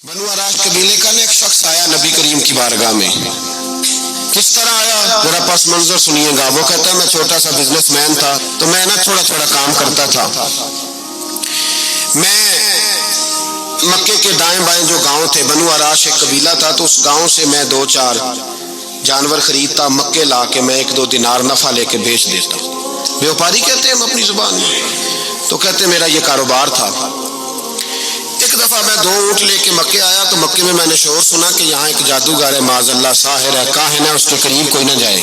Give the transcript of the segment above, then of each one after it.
बनु Arash कबीले का एक शख्स आया नबी करीम की बारगाह में। किस तरह आया जरा पस मंजर सुनिएगा। वो कहता है मैं छोटा सा बिजनेसमैन था, तो मैं ना थोड़ा थोड़ा काम करता था। मैं मक्के के दाएं बाएं जो गांव थे, बनु अराश एक कबीला था, तो उस गांव से मैं 2-4 जानवर खरीदता, मक्के ला के मैं 1-2 दिनार नफा लेके बेच देता। व्यापारी कहते हैं हम अपनी जुबान में, तो कहते मेरा ये कारोबार था। एक दफा मैं 2 ऊँट लेके मक्के आया, तो मक्के में मैंने शोर सुना कि यहाँ एक जादूगर है, माज़अल्लाह साहिर है, काहिन है, उसके करीब कोई ना जाए।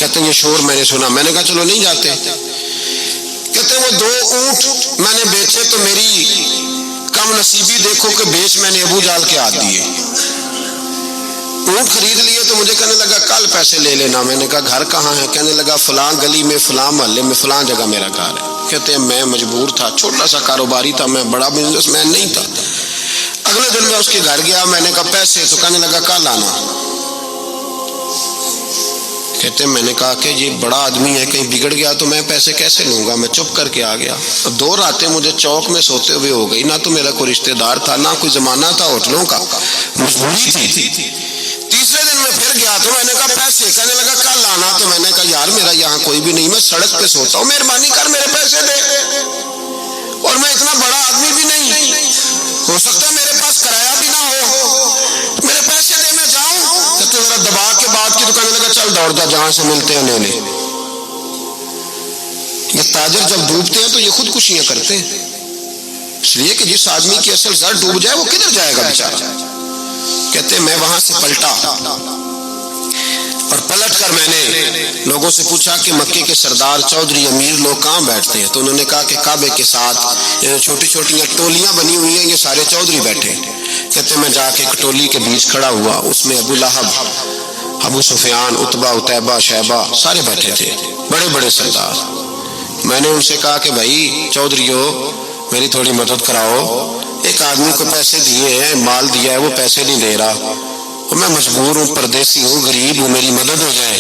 कहते हैं ये शोर मैंने सुना। मैंने कहा चलो नहीं जाते। कहते हैं वो 2 ऊँट मैंने बेचे तो मेरी कम नसीबी देखो कि बेच मैंने अबू जाल के हाथ दिए। ऊँट खरीद लिए तो मुझे कहने लगा कल पैसे ले लेना। मैंने कहा घर कहाँ है? कहने लगा फलां गली में, फलां मोहल्ले में, फलां जगह मेरा घर है। कहते हैं मैं मजबूर था, छोटा सा कारोबारी था, मैं बड़ा बिजनेसमैन नहीं था। अगले दिन मैं उसके घर गया, मैंने कहा पैसे, तो कहने लगा कल आना। कहते हैं मैंने कहा कि ये बड़ा आदमी है, कहीं बिगड़ गया तो मैं पैसे कैसे लूंगा। मैं चुप करके आ गया। 2 रातें मुझे चौक में सोते हुए हो गई। ना तो मेरा कोई रिश्तेदार था, ना कोई जमाना था होटलों का, मजबूरी थी। तीसरे दिन मैं फिर गया तो मैंने कहा पैसे, कहने लगा कल आना। तो मैंने कहा यार मेरा यहाँ कोई भी नहीं, मैं सड़क पे सोता हूँ, मेहरबानी कर मेरे पैसे दे। और मैं इतना बड़ा आदमी भी नहीं, हो सकता है मेरे पास किराया भी ना हो, मेरे पैसे दे मैं जाऊं। कहते जरा दबा के बात की। तो कहने लगा चल दौड़ जा, जहां से मिलते हैं ले ले। ये ताजर जब डूबते हैं तो ये खुदकुशियां करते हैं, इसलिए कि जिस आदमी की असल जड़ डूब जाए वो किधर जाएगा बेचारा। कहते मैं वहां से पलटा और पलट कर मैंने लोगों से पूछा कि मक्के के सरदार, चौधरी, अमीर लोग कहाँ बैठते हैं। तो उन्होंने कहा कि काबे के साथ छोटी छोटी टोलियां बनी हुई हैं, ये सारे चौधरी बैठे। कहते मैं जाके एक टोली के बीच खड़ा हुआ, उसमें अबू लहब, अबू सुफियान, उतबा, उतैबा, शैबा सारे बैठे थे, बड़े बड़े सरदार। मैंने उनसे कहा कि भाई चौधरीओ मेरी थोड़ी मदद कराओ, एक आदमी को पैसे दिए हैं, माल दिया है, वो पैसे नहीं दे रहा, और मैं मजबूर हूँ, परदेसी हूँ, गरीब हूँ, मेरी मदद हो जाए।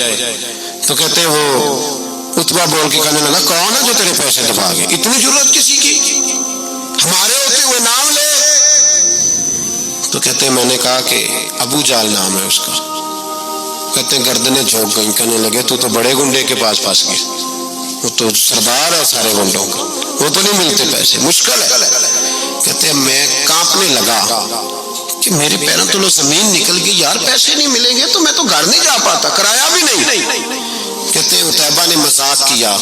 तो कहते वो उतबा बोल के कहने लगा कौन है जो तेरे पैसे दबागे, इतनी जरूरत किसी की, हमारे होते हुए नाम ले। तो कहते मैंने कहा कि अबू जाल नाम है उसका। कहते गर्दनें झोंक गई। कहने लगे तू तो बड़े गुंडे के पास फंस गया, वो तो सरदार है सारे गुंडों का, वो तो नहीं मिलते पैसे, मुश्किल है। कहते मैं कांपने लगा कि मेरे पैरों तो जमीन निकल गई, यार पैसे नहीं मिलेंगे तो मैं तो घर नहीं जा पाता, किराया भी नहीं। कहते उतैबा ने मजाक किया,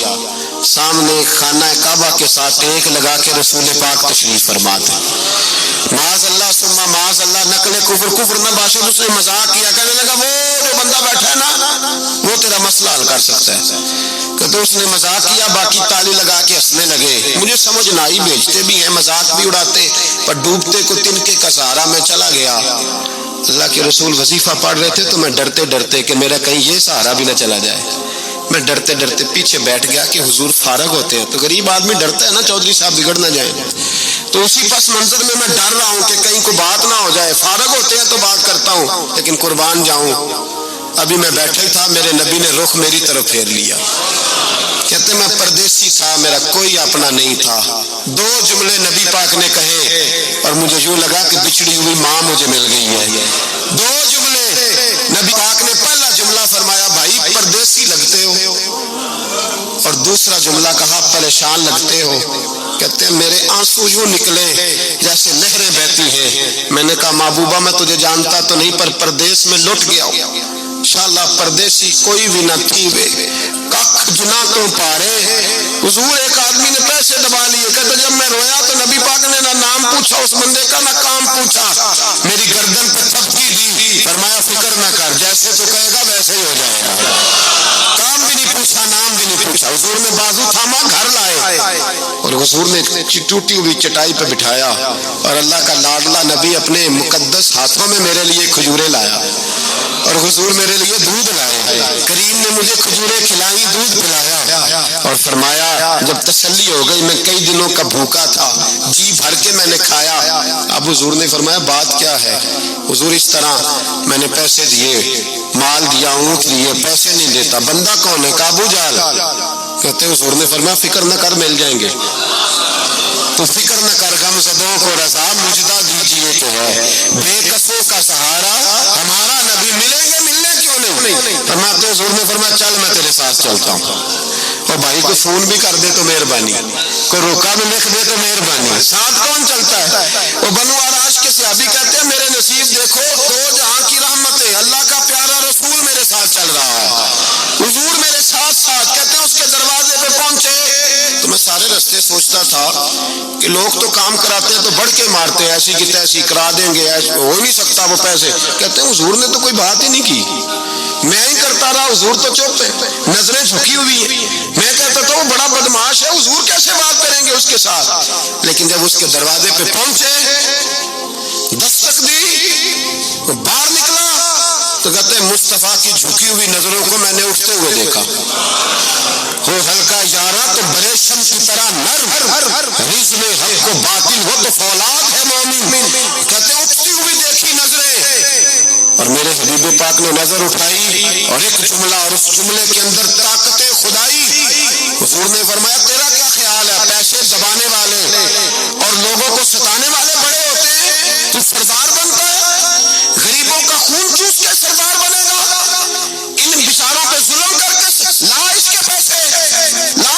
सामने खाना काबा के साथ टेक लगा के रसूल पाक तशरीफ फरमाते, माज़अल्लाह सुम्मा माज़अल्लाह, नकले कुफर कुफर न बाशद। उसने मजाक किया, कहने लगा वो जो बंदा बैठा है ना, वो तेरा मसला हल कर सकता है। कहते उसने मजाक किया, बाकी ताली लगा के हंसने लगे। मुझे समझ ना आई, बेचते भी हैं, मजाक भी उड़ाते, पर डूबते को तिनके का सहारा में चला गया। अल्लाह के रसूल वजीफा पढ़ रहे थे, तो मैं डरते डरते कि मेरा कहीं ये सहारा भी ना चला जाए, मैं डरते डरते पीछे बैठ गया कि हुजूर फारग होते हैं। तो गरीब आदमी डरता है ना, चौधरी साहब बिगड़ ना जाए। तो उसी पस मंजर में मैं डर रहा हूँ कि कहीं को बात ना हो जाए, फारग होते हैं तो बात करता हूँ, लेकिन कुर्बान जाऊं। अभी मैं बैठा ही था, मेरे नबी ने रुख मेरी तरफ फेर लिया। कहते मैं परदेसी था, मेरा कोई अपना नहीं था। 2 जुमले नबी पाक ने कहे और मुझे यूं लगा कि बिछड़ी हुई माँ मुझे मिल गई है। 2 जुमले नबी पाक ने, पहला जुमला फरमाया भाई परदेसी लगते हो, और दूसरा जुमला कहा परेशान लगते हो। कहते मेरे आंसू यूं निकले जैसे नहरें बहती हैं। मैंने कहा महबूबा मैं तुझे जानता तो नहीं, पर परदेश में लुट गया हूं, इंशाअल्लाह परदेसी कोई भी न थी वे, कख जुना तो पारे। हुजूर एक आदमी ने पैसे दबा लिए। कहते जब मैं रोया तो नबी पाक ने ना नाम पूछा उस बंदे का, ना काम पूछा, मेरी गर्दन पे थपकी दी, फरमाया फिक्र ना कर, जैसे तो कहेगा वैसे ही हो जाएगा। काम भी नहीं पूछा, नाम भी नहीं पूछा, हुजूर ने बाजू थामा, घर लाए, और हुजूर ने टूटी हुई चटाई पे बिठाया, और अल्लाह का लाडला नबी अपने मुकद्दस हाथों में मेरे लिए खजूरें लाया, और हुजूर मेरे लिए दूध लाए। करीम ने मुझे खजूरें खिलाई, दूध पिलाया, और फरमाया जब तसल्ली हो गई, मैं कई दिनों का भूखा था, जी भर के मैंने खाया। अब हुजूर ने फरमाया बात क्या है? हुजूर इस तरह मैंने पैसे दिए, माल दिया, ऊँट दिए, पैसे नहीं देता, बंदा कौन है? काबू जाल। कहते हुजूर ने फरमाया फिक्र न कर, मिल जाएंगे। तो फिक्र न कर, गम ज़दों को रज़ा मुजदा दी بچیے تو ہے، بے کسوں کا سہارا ہمارا نبی، ملیں گے ملنے کیوں نہیں؟ فرماتے حضور نے فرمایا چل میں تیرے ساتھ چلتا ہوں، اور بھائی کو فون بھی کر دے تو مہربانی، کوئی روکا بھی لکھ دے تو مہربانی، ساتھ کون چلتا ہے؟ وہ بنو آراش کے صحابی کہتے ہیں میرے نصیب دیکھو، دو جہاں کی رحمتیں، اللہ کا پیارا رسول میرے ساتھ چل رہا ہے، حضور میرے ساتھ ساتھ، کہتے ہیں اس کے دروازے پہ پہنچے تو میں سارے رستے سوچتا تھا کہ لوگ تو کام کراتے ہیں تو بڑھ کے مارتے ہیں، ایسی کی تیسی کرا دیں گے، ہو نہیں سکتا وہ پیسے، کہتے ہیں حضور نے تو کوئی بات ہی نہیں کی، میں ہی کرتا رہا، حضور تو چپ ہے، نظریں جھکی ہوئی ہیں، میں کہتا تھا وہ بڑا بدماش ہے، حضور کیسے بات کریں گے اس کے ساتھ؟ لیکن جب اس کے دروازے پہ پہنچے، دستک دی، باہر نکلا تو کہتے ہیں مصطفیٰ کی جھکی ہوئی نظروں کو میں نے اٹھتے ہوئے دیکھا، ہو ہلکا یارا تو بریشم کی طرح نرم، رزم حق کو باطل ہو تو فولاد ہے مومن، کہتے ہیں اٹھتی ہوئی دیکھی نظریں، اور میرے حبیب پاک نے نظر اٹھائی اور ایک جملہ، اور اس جملے کے اندر طاقت خدائی، حضور نے فرمایا تیرا کیا خیال ہے، پیسے دبانے والے اور لوگوں کو ستانے والے بڑے ہوتے ہیں، تو سردار بنتا ہے، غریبوں کا خون چوس کے سردار بنے گا، ان بیچاروں پہ ظلم کر کے لا اس کے پیسے لا،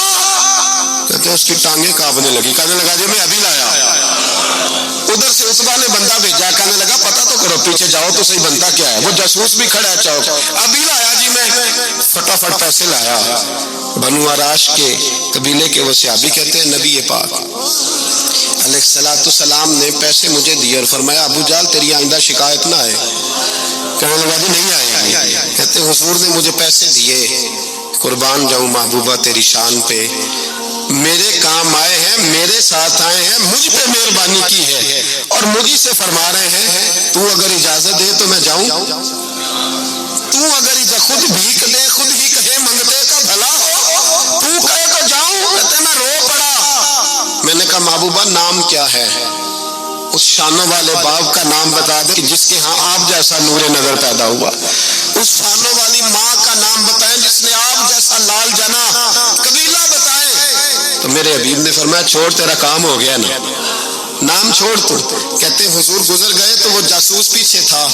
کہتے ہیں اس کی ٹانگیں کانپنے لگی، کہنے لگا جی میں ابھی لایا، ادھر سے عتبہ نے بندہ بھیجا، کہنے لگا پتہ تو کرو، پیچھے جاؤ تو صحیح بنتا کیا ہے، وہ جاسوس بھی کھڑا ہے چوک، ابھی لایا جی میں، فٹافٹ پیسے لایا۔ بنو آراش کے قبیلے کے وہ صحابی کہتے ہیں نبی پاک علیہ السلام نے پیسے مجھے دیے اور فرمایا ابو جال تیری آئندہ شکایت نہ آئے، کہنے لگا جی نہیں آئے گی، کہتے ہیں حضور نے مجھے پیسے دیے، قربان جاؤں محبوبہ تیری شان پہ، میرے کام آئے ہیں، میرے ساتھ آئے ہیں، مجھ پہ مہربانی کی ہے، اور مجھے سے فرما رہے ہیں تو اگر اجازت دے تو میں جاؤں، تو اگر خود بھیک دے، خود ہی کہے منگتے کا بھلا ہو، تو کہے تو جاؤں، کہتے میں رو پڑا، میں نے کہا محبوبہ نام کیا ہے؟ اس شانوں والے باپ کا نام بتا دے جس کے ہاں آپ جیسا نور نظر پیدا ہوا، اس شانوں والی ماں کا نام بتائیں جس نے آپ جیسا لال جنا، قبیلہ بتائیں، تو میرے حبیب نے فرمایا چھوڑ تیرا کام ہو گیا نا، نام چھوڑ تو، کہتے ہیں حضور گزر گئے تو وہ جاسوس پیچھے تھا،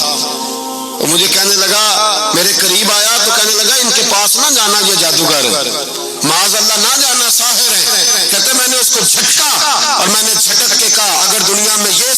وہ مجھے کہنے لگا، میرے قریب آیا تو کہنے لگا ان کے پاس نہ جانا یہ جادوگر، معاذ اللہ نہ جانا ساحر ہے، کہتے میں نے اس کو جھٹکا اور میں نے جھٹک کے کہا اگر دنیا میں یہ